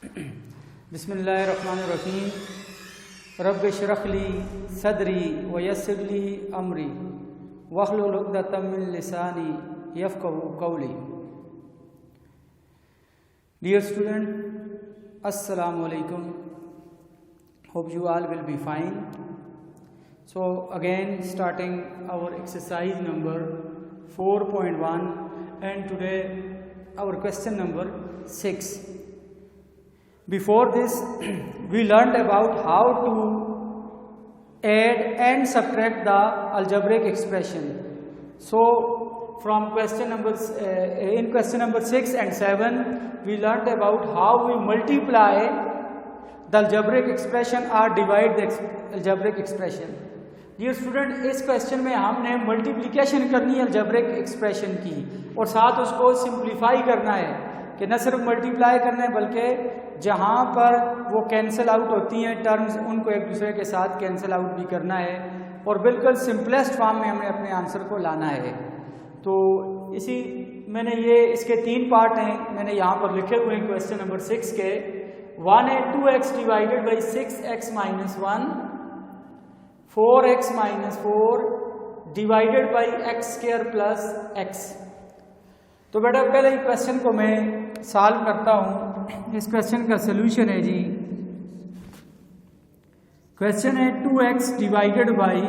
बिस्मिल्लाहिर्रहमानिर्रहीम। रब्बि इश्रह ली सदरी व यस्सिर ली अमरी वहलुल उक़दतम मिन लिसानी यफ़क़हू क़ौली। Dear student, Assalamu alaikum. Hope you all will be fine. So again starting our exercise number 4.1 and today our question number 6. Before this we learned about how to add and subtract the algebraic expression. So from question number in question number 6 and 7 we learned about how we multiply the algebraic expression or divide the algebraic expression. Dear student, इस question में हमने multiplication करनी है algebraic expression की और साथ उसको simplify करना है कि न सिर्फ मल्टीप्लाई करना है बल्कि जहाँ पर वो कैंसिल आउट होती हैं टर्म्स उनको एक दूसरे के साथ कैंसिल आउट भी करना है और बिल्कुल सिंपलेस्ट फॉर्म में हमें अपने आंसर को लाना है। तो इसी मैंने ये इसके 3 पार्ट हैं मैंने यहाँ पर लिखे हुए हैं क्वेश्चन नंबर 6 के। 1 है 2x divided by 6x minus 1, 4x minus 4 divided by x square plus x. तो बेटा पहले इस क्वेश्चन को मैं सॉल्व करता हूँ। इस क्वेश्चन का सलूशन है जी, क्वेश्चन है 2x divided by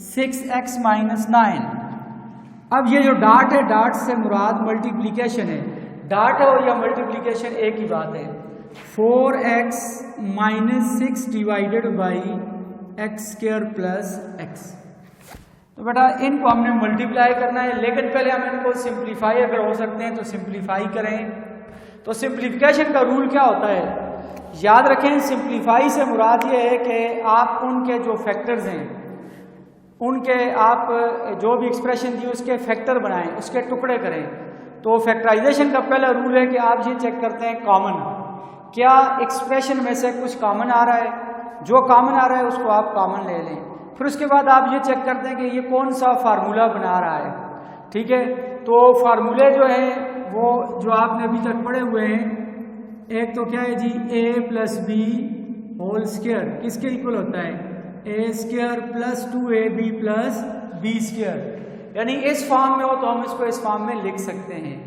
6x minus 9। अब ये जो डॉट है डॉट से मुराद मल्टीप्लिकेशन है, डॉट है और या मल्टीप्लिकेशन एक ही बात है। 4x minus 6 divided by x square plus x. तो बेटा इनको हमने मल्टीप्लाई करना है लेकिन पहले हम इनको सिंप्लीफाई अगर हो सकते हैं तो सिंप्लीफाई करें। तो सिंप्लीफिकेशन का रूल क्या होता है, याद रखें सिंप्लीफाई से मुराद ये है कि आप उनके जो फैक्टर्स हैं उनके आप जो भी एक्सप्रेशन दी उसके फैक्टर बनाएं, उसके टुकड़े करें। तो फैक्टराइजेशन का पहला रूल है कि आप ये चेक करते हैं कॉमन, क्या एक्सप्रेशन में से कुछ कॉमन आ रहा है, जो कॉमन आ रहा है उसको आप कॉमन ले लें। फिर उसके बाद आप ये चेक करते हैं कि ये कौन सा फार्मूला बना रहा है, ठीक है। तो फार्मूले जो है वो जो आपने अभी तक पढ़े हुए हैं, एक तो क्या है जी a plus B whole square किसके इक्वल होता है, a square plus 2ab plus B square. यानी इस फॉर्म में हो तो हम इसको इस फॉर्म में लिख सकते हैं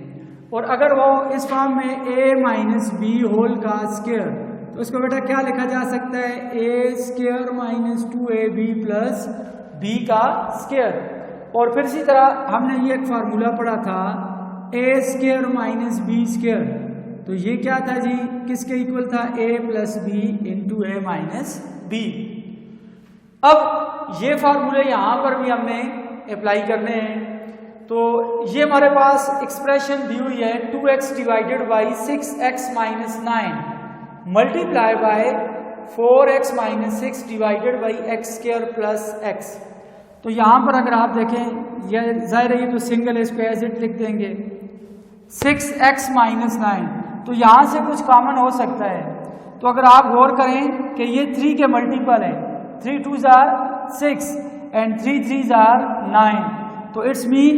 और अगर वो इस फॉर्म में a माइनस बी होल का स्क्वायर तो उसको बेटा क्या लिखा जा सकता है, a square minus 2ab plus B का स्क्वायर। और फिर इसी तरह हमने ये एक फार्मूला पढ़ा था a square minus B square, तो ये क्या था जी, किसके इक्वल था, a plus B into A minus B. अब ये फार्मूले यहाँ पर भी हमने अप्लाई करने हैं। तो ये हमारे पास एक्सप्रेशन दी हुई है 2x divided by 6x minus 9 multiply by 4x minus 6 divided by x square plus x. तो यहाँ पर अगर आप देखें यह जाहिर है ये तो सिंगल है, इस पे एज इट लिख देंगे 6x माइनस 9। तो यहाँ से कुछ कॉमन हो सकता है। तो अगर आप गौर करें कि ये 3 के मल्टीपल है, 3 2s are 6 and 3 3s are 9, तो इट्स मीन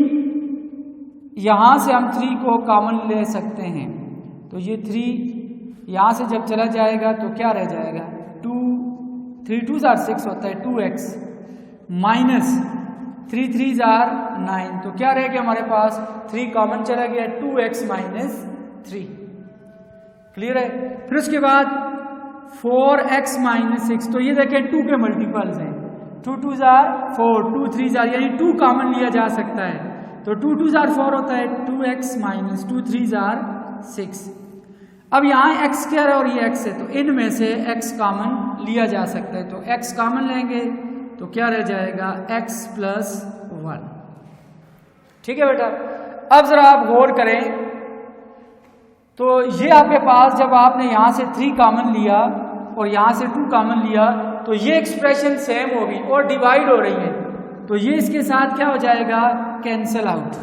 यहाँ से हम 3 को कॉमन ले सकते हैं। तो ये 3 यहाँ से जब चला जाएगा तो क्या रह जाएगा, 3 2s are 6 होता है 2x माइनस 3 3s are 9, तो क्या रह गया हमारे पास, 3 कॉमन चला गया 2x माइनस 3। क्लियर है। फिर उसके बाद 4x माइनस 6, तो ये देखें 2 के मल्टीपल्स हैं, 2 2s are 4 2 3s are यानी 2 कॉमन लिया जा सकता है। तो 2 2s are 4 होता है 2x माइनस 2 3s are 6। अब यहाँ x स्क्वायर है और ये x है तो इनमें से x कॉमन लिया जा सकता है। तो x कॉमन लेंगे तो क्या रह जाएगा, x प्लस 1। ठीक है बेटा। अब जरा आप गौर करें तो ये आपके पास जब आपने यहाँ से 3 कॉमन लिया और यहाँ से 2 कॉमन लिया तो ये एक्सप्रेशन सेम होगी और डिवाइड हो रही है, तो ये इसके साथ क्या हो जाएगा, कैंसिल आउट।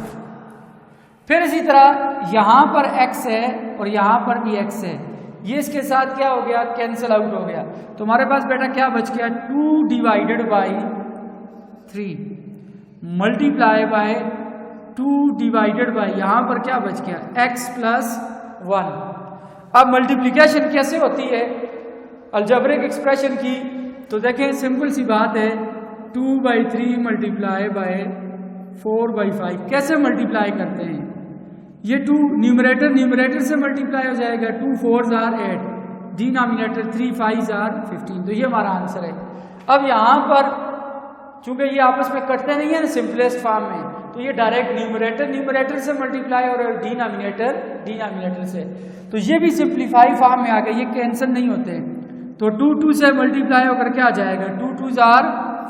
फिर इसी तरह यहाँ पर x है और यहाँ पर भी x है, ये इसके साथ क्या हो गया, कैंसिल आउट हो गया। तो हमारे पास बेटा क्या बच गया, 2 divided by 3 multiply by 2 divided by यहाँ पर क्या बच गया, x प्लस 1। अब मल्टीप्लिकेशन कैसे होती है अलजेब्रिक एक्सप्रेशन की, तो देखें सिंपल सी बात है, 2/3 मल्टीप्लाई बाय 4/5 कैसे मल्टीप्लाई करते हैं, ये 2 न्यूमरेटर से मल्टीप्लाई हो जाएगा, 2 4s are 8, denominator 3 5s are 15, तो ये हमारा आंसर है। अब यहाँ पर चूंकि ये आपस में कटते नहीं है ना सिंपलेस्ट फॉर्म में, तो ये डायरेक्ट न्यूमरेटर से मल्टीप्लाई और डिनोमिनेटर से, तो ये भी सिंप्लीफाई फॉर्म में आ गया, ये कैंसिल नहीं होते, तो 2 2 से मल्टीप्लाई होकर क्या आ जाएगा, 2 2s are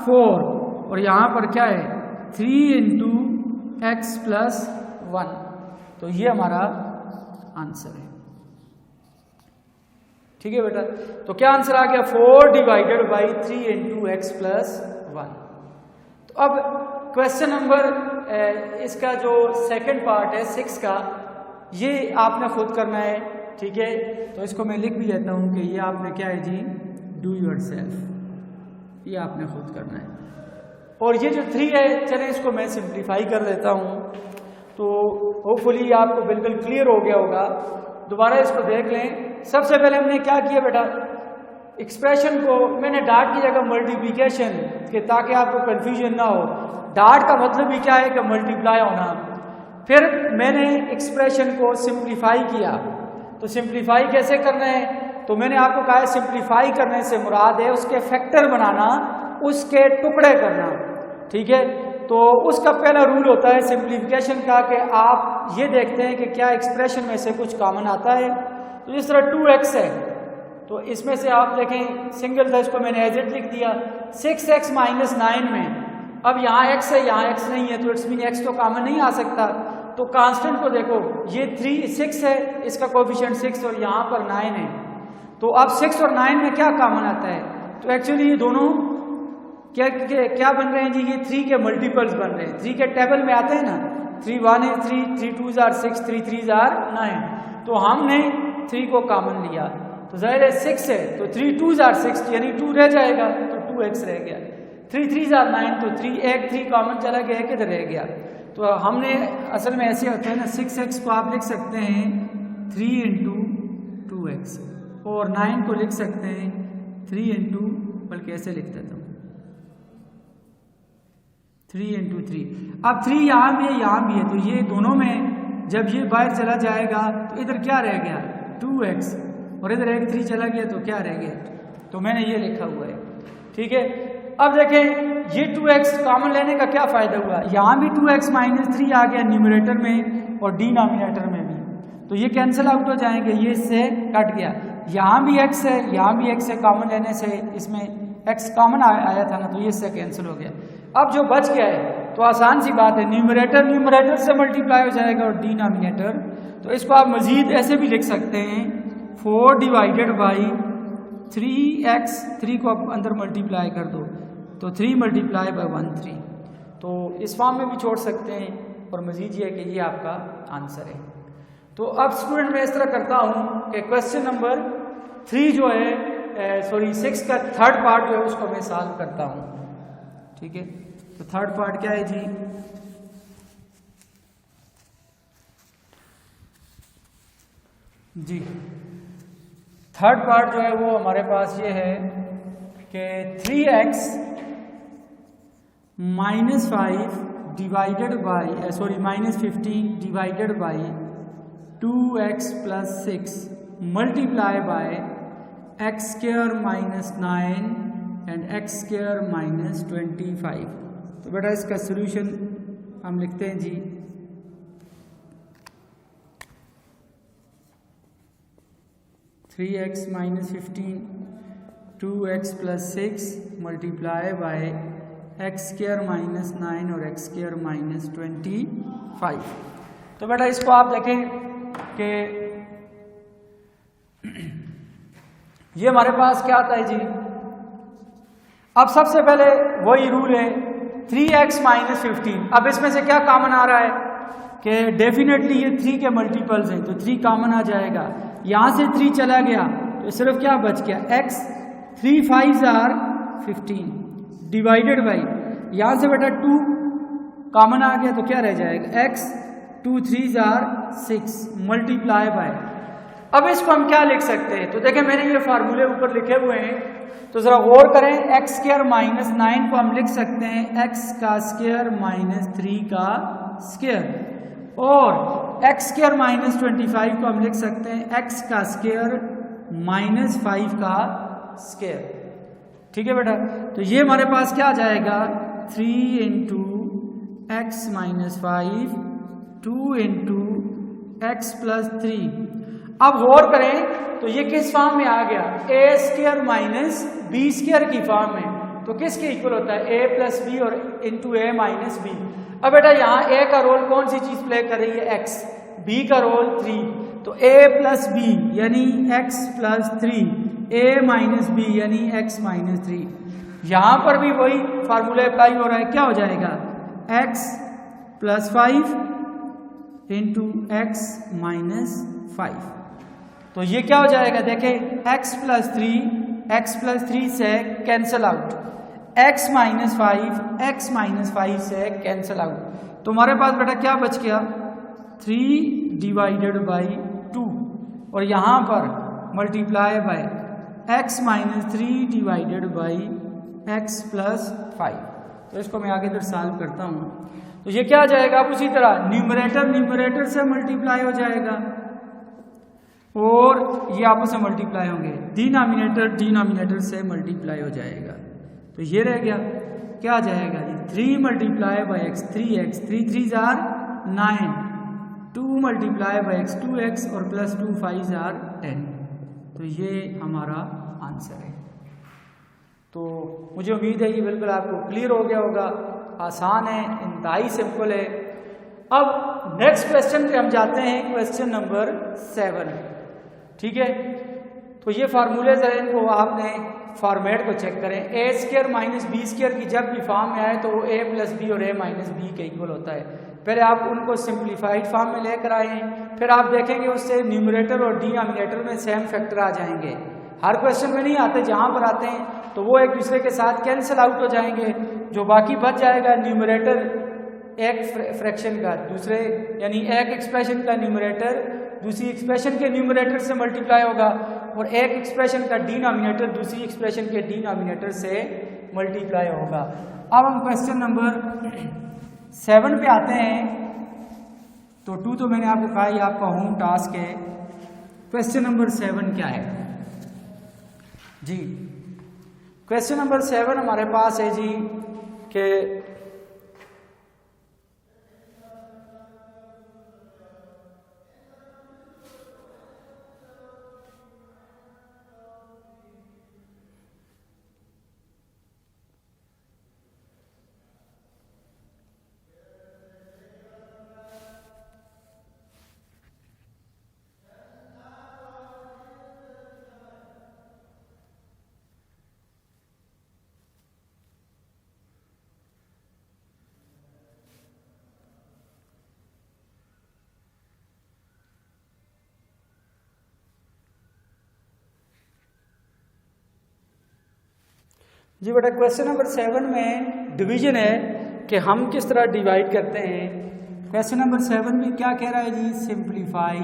4, और यहाँ पर क्या है 3 × x + 1, तो ये हमारा आंसर है। ठीक है बेटा, तो क्या आंसर आ गया 4 / 3 × x + 1। तो अब क्वेश्चन नंबर इसका जो सेकंड पार्ट है 6 का, ये आपने खुद करना है। ठीक है, तो इसको मैं लिख भी लेता हूँ कि ये आपने क्या है जी, डू योरसेल्फ, ये आपने खुद करना है। और ये जो 3 है, चलें इसको मैं सिंप्लीफाई कर देता हूँ, तो होपफुली आपको बिल्कुल क्लियर हो गया होगा। दोबारा इसको देख लें। सबसे पहले हमने क्या किया बेटा, एक्सप्रेशन को मैंने डॉट की जगह मल्टीप्लिकेशन के, ताकि आपको कंफ्यूजन ना हो। डॉट का मतलब ही क्या है कि मल्टीप्लाई होना। फिर मैंने एक्सप्रेशन को सिंप्लीफाई किया, तो सिंप्लीफाई कैसे करना है, तो मैंने आपको कहा है सिंप्लीफाई करने से मुराद है उसके फैक्टर बनाना, उसके टुकड़े करना। ठीक है, तो उसका पहला रूल होता है सिंप्लीफिकेशन का कि आप ये देखते हैं कि क्या एक्सप्रेशन में से कुछ कॉमन आता है। तो जिस तरह 2x है, तो इसमें से आप देखें सिंगल था, इसको मैंने एज इट लिख दिया। 6x - 9 में अब यहाँ x है, यहाँ x नहीं है, तो इट्स मीन x तो कॉमन नहीं आ सकता। तो कांस्टेंट को देखो, ये 6 है, इसका कोएफिशिएंट 6 और यहाँ पर 9 है, तो अब 6 और 9 में क्या कॉमन आता है, तो एक्चुअली ये दोनों क्या बन रहे हैं जी, ये 3 के मल्टीपल्स बन रहे हैं। 3 के टेबल में आते हैं ना, 3 1 is 3, 3 2s are 6, 3 3s are 9, तो हमने 3 को कॉमन लिया, तो जाहिर है 6 है, तो 3 2s are 6 यानी 2 रह जाएगा, तो 2x रह गया। 3 3s are 9, तो 3 कॉमन चला गया, किधर रह गया। तो हमने असल में ऐसे होता है ना, 6x को आप लिख सकते हैं 3 × 2x, और 9 को लिख सकते हैं 3 × बल्कि ऐसे लिख देता हूँ 3 × 3। अब 3 यहाँ भी है, यहाँ भी है, तो ये दोनों में जब ये बाहर चला जाएगा तो इधर क्या रह गया 2x, और इधर एक 3 चला गया तो क्या रह गया, तो मैंने ये लिखा हुआ है। ठीक है, अब देखें ये 2x कॉमन लेने का क्या फायदा हुआ, यहाँ भी 2x - 3 आ गया न्यूमरेटर में और डिनोमिनेटर में भी, तो ये कैंसिल आउट हो जाएंगे, ये इससे कट गया। यहाँ भी x है, यहाँ भी x है, कॉमन लेने से इसमें x कॉमन आया था ना, तो ये इससे कैंसिल हो गया। अब जो बच गया है तो आसान सी बात है, न्यूमरेटर से मल्टीप्लाई हो जाएगा और डिनोमिनेटर, तो इसको आप मजीद ऐसे भी लिख सकते हैं 4 / 3x, 3 को आप अंदर मल्टीप्लाई कर दो तो 3 × 1 3, तो इस फॉर्म में भी छोड़ सकते हैं, और मजीद ये है कि ये आपका आंसर है। तो अब स्टूडेंट मैं इस तरह करता हूँ कि क्वेश्चन नंबर 3 जो है 6 का थर्ड पार्ट जो है उसको मैं सॉल्व करता हूँ। ठीक है, तो थर्ड पार्ट क्या है जी, थर्ड पार्ट जो है वो हमारे पास ये है कि 3x - 5 divided by -15 divided by 2x + 6 multiply by x² - 9 and x² - 25। तो बेटा इसका सॉल्यूशन हम लिखते हैं जी, (3x - 15 2x + 6 multiply by x² - 9 और x² - 25। तो बेटा इसको आप देखें कि ये हमारे पास क्या आता है जी। अब सबसे पहले वही रूल है 3x - 15। अब इसमें से क्या कॉमन आ रहा है कि डेफिनेटली ये 3 के मल्टीपल्स हैं, तो 3 कॉमन आ जाएगा। यहाँ से 3 चला गया तो सिर्फ क्या बच गया x, 3 5s are 15 divided by, यहाँ से बेटा 2 कॉमन आ गया तो क्या रह जाएगा x, 2 3s are 6 multiply by अब इसको हम क्या लिख सकते हैं, तो देखें मैंने ये फार्मूले ऊपर लिखे हुए हैं, तो जरा गौर करें। एक्स स्क्वायर माइनस 9 को हम लिख सकते हैं एक्स का स्क्वायर माइनस 3 का स्क्वायर, और एक्स स्क्वायर माइनस 25 को हम लिख सकते हैं एक्स का स्क्वायर माइनस 5 का स्क्वायर। ठीक है बेटा, तो ये हमारे पास क्या आ जाएगा 3 into x minus 5 2 into x plus 3। अब गौर करें तो ये किस फॉर्म में आ गया, ए स्क्वायर माइनस बी स्क्वायर की फॉर्म में, तो किसके इक्वल होता है ए प्लस बी और इंटू ए माइनस बी। अब बेटा यहाँ ए का रोल कौन सी चीज प्ले कर रही है एक्स, बी का रोल 3, तो ए प्लस बी यानी एक्स प्लस 3, ए माइनस बी यानी एक्स माइनस 3। यहां पर भी वही फार्मूला अप्लाई हो रहा है, क्या हो जाएगा x plus 5 into x minus 5, तो ये क्या हो जाएगा देखें x प्लस 3 से कैंसल आउट, x माइनस 5 से कैंसल आउट, तो हमारे पास बेटा क्या बच गया 3 डिवाइडेड बाई 2 और यहां पर multiply by x minus 3 divided by x plus 5। तो इसको मैं आगे इधर सॉल्व करता हूं, तो ये क्या आ जाएगा, अब उसी तरह न्यूमरेटर से मल्टीप्लाई हो जाएगा और ये आपस में मल्टीप्लाई होंगे, डिनोमिनेटर से मल्टीप्लाई हो जाएगा, तो ये रह गया क्या आ जाएगा जी 3 multiply by x 3x, 3 jar 9, 2 multiply by x 2x और प्लस 2 5 जार 10, तो ये हमारा आंसर है। तो मुझे उम्मीद है ये बिल्कुल आपको क्लियर हो गया होगा, आसान है, इंतहाई सिंपल है। अब नेक्स्ट क्वेश्चन पे हम जाते हैं, क्वेश्चन नंबर 7। ठीक है, तो ये फार्मूले जरा इनको आपने फॉर्मेट को चेक करें, ए स्क्वायर माइनस बी स्क्वायर की जब भी फॉर्म में आए तो वो ए प्लस बी और ए माइनस बी के इक्वल होता है। पहले आप उनको सिंप्लीफाइड फॉर्म में लेकर आए, फिर आप देखेंगे उससे न्यूमरेटर और डिनोमिनेटर में सेम फैक्टर आ जाएंगे। हर क्वेश्चन में नहीं आते, जहाँ पर आते हैं तो वो एक दूसरे के साथ कैंसिल आउट हो जाएंगे, जो बाकी बच जाएगा न्यूमरेटर एक फ्रैक्शन का दूसरे, यानी एक एक्सप्रेशन का न्यूमरेटर दूसरी एक्सप्रेशन के न्यूमरेटर से मल्टीप्लाई होगा और एक एक्सप्रेशन का डिनोमिनेटर दूसरी एक्सप्रेशन के डिनोमिनेटर से मल्टीप्लाई होगा। अब हम क्वेश्चन नंबर 7 पे आते हैं। तो 2 तो मैंने आपको कहा ये आपका होम टास्क है। क्वेश्चन नंबर 7 क्या है जी? क्वेश्चन नंबर 7 हमारे पास है जी कि जी बेटा क्वेश्चन नंबर 7 में डिवीजन है कि हम किस तरह डिवाइड करते हैं। क्वेश्चन नंबर 7 में क्या कह रहा है जी? सिंप्लीफाई।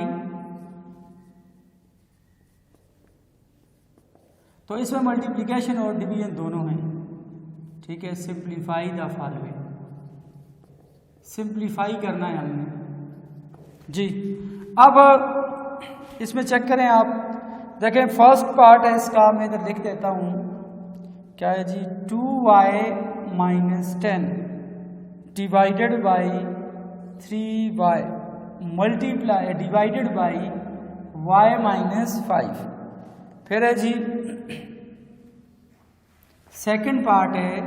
तो इसमें मल्टीप्लिकेशन और डिवीजन दोनों हैं, ठीक है। सिंप्लीफाई द फॉलोइंग, सिंप्लीफाई करना है हमने जी। अब इसमें चेक करें आप, देखें फर्स्ट पार्ट है इसका, मैं इधर लिख देता हूं क्या है जी? 2y minus 10 divided by 3y multiply divided by y minus 5। फिर है जी सेकंड पार्ट है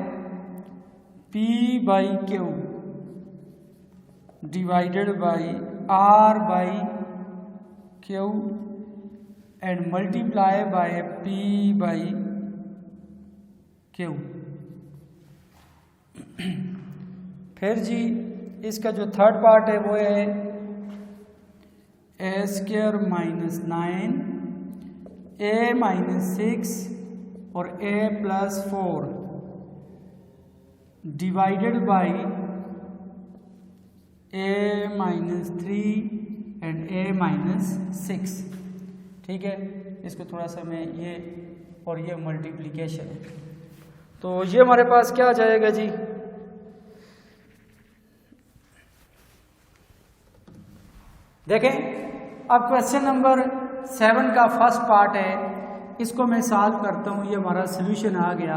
p by q divided by r by q and multiply by p by q. फिर जी इसका जो थर्ड पार्ट है वो है a square minus 9 a minus 6 और a plus 4 divided by a minus 3 and a minus 6। ठीक है, इसको थोड़ा सा मैं ये और ये मल्टीप्लिकेशन है, तो ये हमारे पास क्या आ जाएगा जी, देखें अब क्वेश्चन नंबर 7 का फर्स्ट पार्ट है, इसको मैं सॉल्व करता हूँ। ये हमारा सोल्यूशन आ गया,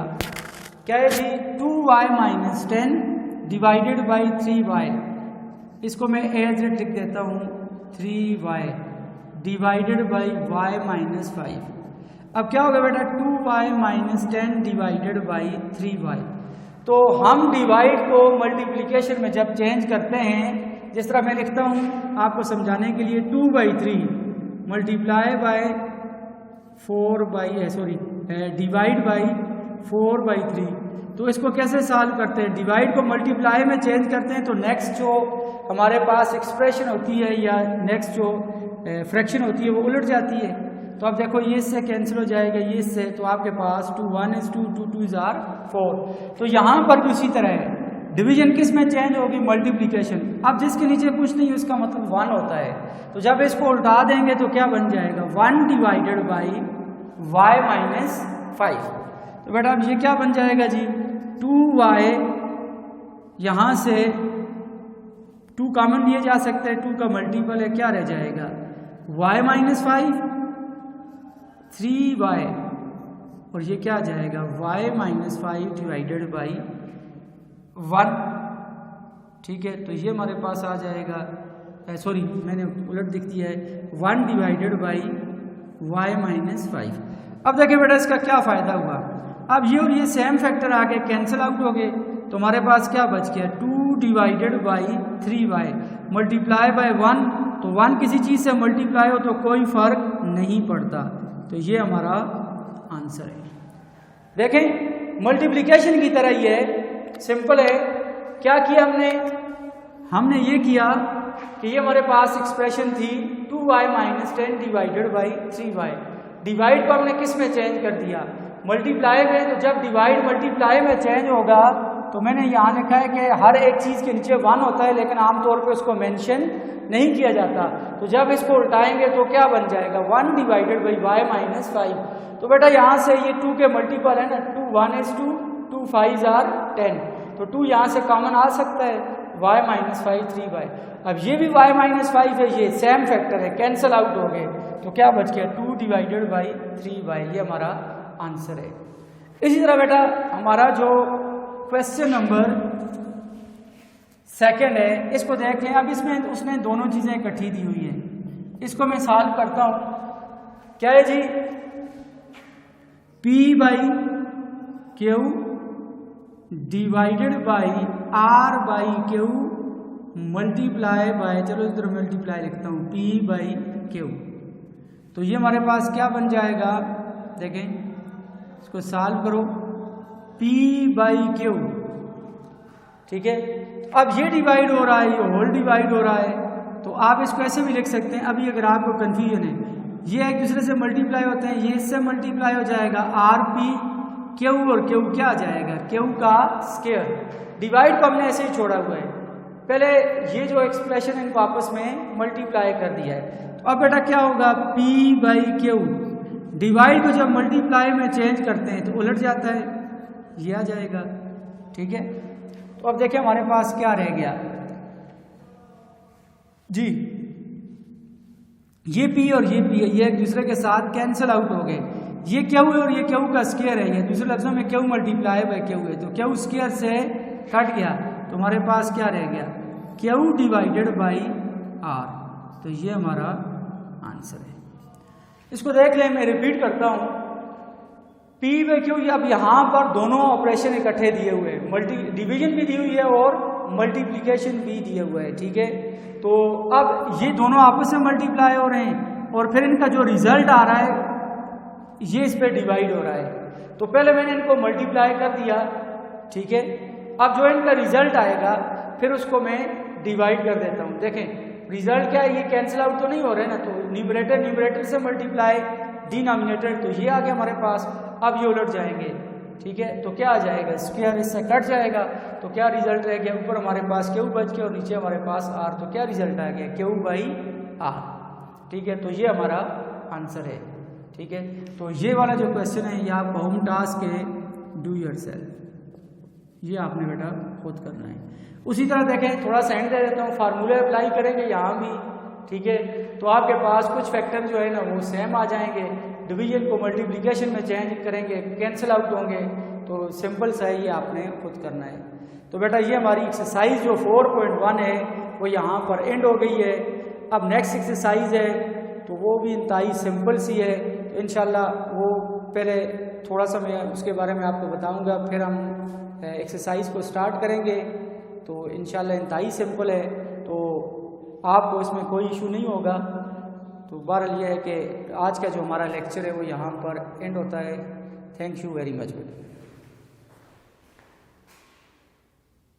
क्या है जी, 2y minus 10 divided by 3y, इसको मैं एज इट लिख देता हूँ 3y divided by y minus 5। अब क्या होगा बेटा, 2y minus 10 divided by 3y, तो हम डिवाइड को मल्टीप्लिकेशन में जब चेंज करते हैं, जिस तरह मैं लिखता हूँ आपको समझाने के लिए, 2/3 मल्टीप्लाई बाय डिवाइड बाई 4/3, तो इसको कैसे सॉल्व करते हैं, डिवाइड को मल्टीप्लाई में चेंज करते हैं, तो नेक्स्ट जो हमारे पास एक्सप्रेशन होती है या नेक्स्ट जो फ्रैक्शन होती है वो उलट जाती है। तो अब देखो ये इससे कैंसिल हो जाएगा, ये इससे, तो आपके पास 2 1 is 2 2 2 is 4। तो यहाँ पर भी उसी तरह है, डिवीजन किस में चेंज होगी, मल्टीप्लिकेशन। अब जिसके नीचे कुछ नहीं उसका मतलब 1 होता है, तो जब इसको उल्टा देंगे तो क्या बन जाएगा, 1 डिवाइडेड बाई y माइनस 5। तो बेटा अब ये क्या बन जाएगा जी, 2y, यहाँ से 2 कॉमन लिए जा सकते हैं, 2 का मल्टीपल है, क्या रह जाएगा, y माइनस 5 3y, और ये क्या आ जाएगा, y माइनस 5 डिवाइडेड बाई 1। ठीक है, तो ये हमारे पास आ जाएगा, सॉरी मैंने उलट दिख दिया है, 1 डिवाइडेड बाई y माइनस 5। अब देखिए बेटा इसका क्या फ़ायदा हुआ, अब ये और ये सेम फैक्टर आके कैंसिल आउट हो गए, तो हमारे पास क्या बच गया, 2 divided by 3y multiply by 1, तो 1 किसी चीज़ से मल्टीप्लाई हो तो कोई फर्क नहीं पड़ता, तो ये हमारा आंसर है। देखें मल्टीप्लिकेशन की तरह ही है, सिंपल है। क्या किया हमने ये किया कि ये हमारे पास एक्सप्रेशन थी 2y minus 10 divided by 3y, divide को हमने किस में चेंज कर दिया, मल्टीप्लाई में। तो जब डिवाइड मल्टीप्लाई में चेंज होगा तो मैंने यहाँ लिखा है कि हर एक चीज़ के नीचे 1 होता है, लेकिन आमतौर पे उसको मेंशन नहीं किया जाता। तो जब इसको उल्टाएंगे तो क्या बन जाएगा, 1 डिवाइडेड बाई y माइनस 5। तो बेटा यहाँ से ये 2 के मल्टीपल है ना, 2 1 is 2 2 5 are 10, तो 2 यहाँ से कॉमन आ सकता है, y माइनस 5 3y। अब ये भी y माइनस 5 है, ये सेम फैक्टर है, कैंसल आउट हो गए, तो क्या बच गया, 2 डिवाइडेड बाई 3y, ये हमारा आंसर है। इसी तरह बेटा हमारा जो क्वेश्चन नंबर 2 है, इसको देख लें। अब इसमें उसने दोनों चीज़ें इकट्ठी दी हुई है, इसको मैं सॉल्व करता हूँ। क्या है जी, P by Q divided by R by Q multiply by, चलो इधर मल्टीप्लाई लिखता हूँ, P बाई Q। तो ये हमारे पास क्या बन जाएगा, देखें इसको सॉल्व करो, P बाई Q, ठीक है। अब ये डिवाइड हो रहा है, ये होल डिवाइड हो रहा है, तो आप इसको ऐसे भी लिख सकते हैं। अभी अगर आपको कन्फ्यूजन है, ये एक दूसरे से मल्टीप्लाई होते हैं, ये इससे मल्टीप्लाई हो जाएगा, RP Q और Q क्या आ जाएगा, Q का स्क्वायर। डिवाइड को हमने ऐसे ही छोड़ा हुआ है, पहले ये जो एक्सप्रेशन इनको आपस में मल्टीप्लाई कर दिया है। तो अब बेटा क्या होगा, P बाई Q, डिवाइड को जब मल्टीप्लाई में चेंज करते हैं तो उलट जाता है, ये आ जाएगा, ठीक है। तो अब देखिए हमारे पास क्या रह गया जी, ये P और ये P, ये एक दूसरे के साथ कैंसिल आउट हो गए, ये Q और ये Q का स्क्वायर है, ये दूसरे लफ्जों में Q मल्टीप्लाई बाय Q है, तो Q स्क्वायर से कट गया, तो हमारे पास क्या रह गया, Q डिवाइडेड बाई R, तो ये हमारा आंसर है। इसको देख लें, मैं रिपीट करता हूँ, P बाई Q, अब यहाँ पर दोनों ऑपरेशन इकट्ठे दिए हुए हैं, मल्टी डिवीजन भी दी हुई है और मल्टीप्लिकेशन भी दिया हुआ है, ठीक है। तो अब ये दोनों आपस में मल्टीप्लाई हो रहे हैं और फिर इनका जो रिजल्ट आ रहा है ये इस पे डिवाइड हो रहा है। तो पहले मैंने इनको मल्टीप्लाई कर दिया, ठीक है। अब जो इनका रिजल्ट आएगा फिर उसको मैं डिवाइड कर देता हूँ। देखें रिजल्ट क्या है, ये कैंसिल आउट तो नहीं हो रहे ना, तो न्यूमरेटर से मल्टीप्लाई, डिनोमिनेटर, तो ये आ गया हमारे पास। अब ये उलट जाएंगे, ठीक है, तो क्या आ जाएगा, स्क्वायर इससे कट जाएगा, तो क्या रिजल्ट रह गया, ऊपर हमारे पास Q बच गया और नीचे हमारे पास R, तो क्या रिजल्ट आ गया, Q बाई R, ठीक है। तो ये हमारा आंसर है। ठीक है, तो ये वाला जो क्वेश्चन है ये आपका होम टास्क है, डू योरसेल्फ, ये आपने बेटा खुद करना है। उसी तरह देखें, थोड़ा सा एंड दे देता हूँ, फार्मूले अप्लाई करेंगे यहाँ भी। ठीक है, तो आपके पास कुछ फैक्टर जो है ना वो सेम आ जाएंगे, डिवीजन को मल्टीप्लिकेशन में चेंज करेंगे, कैंसिल आउट होंगे, तो सिंपल सा है, ये आपने खुद करना है। तो बेटा ये हमारी एक्सरसाइज जो 4.1 है वो यहाँ पर एंड हो गई है। अब नेक्स्ट एक्सरसाइज है तो वो भी इंतहाई सिंपल सी है, तो इंशाल्लाह वो पहले थोड़ा सा मैं उसके बारे में आपको बताऊंगा, फिर हम एक्सरसाइज को स्टार्ट करेंगे। तो इंशाल्लाह इंतहाई सिंपल है, तो आपको इसमें कोई इशू नहीं होगा। तो बहरहाल ये है कि आज का जो हमारा लेक्चर है वो यहाँ पर एंड होता है। थैंक यू वेरी मच बेटा।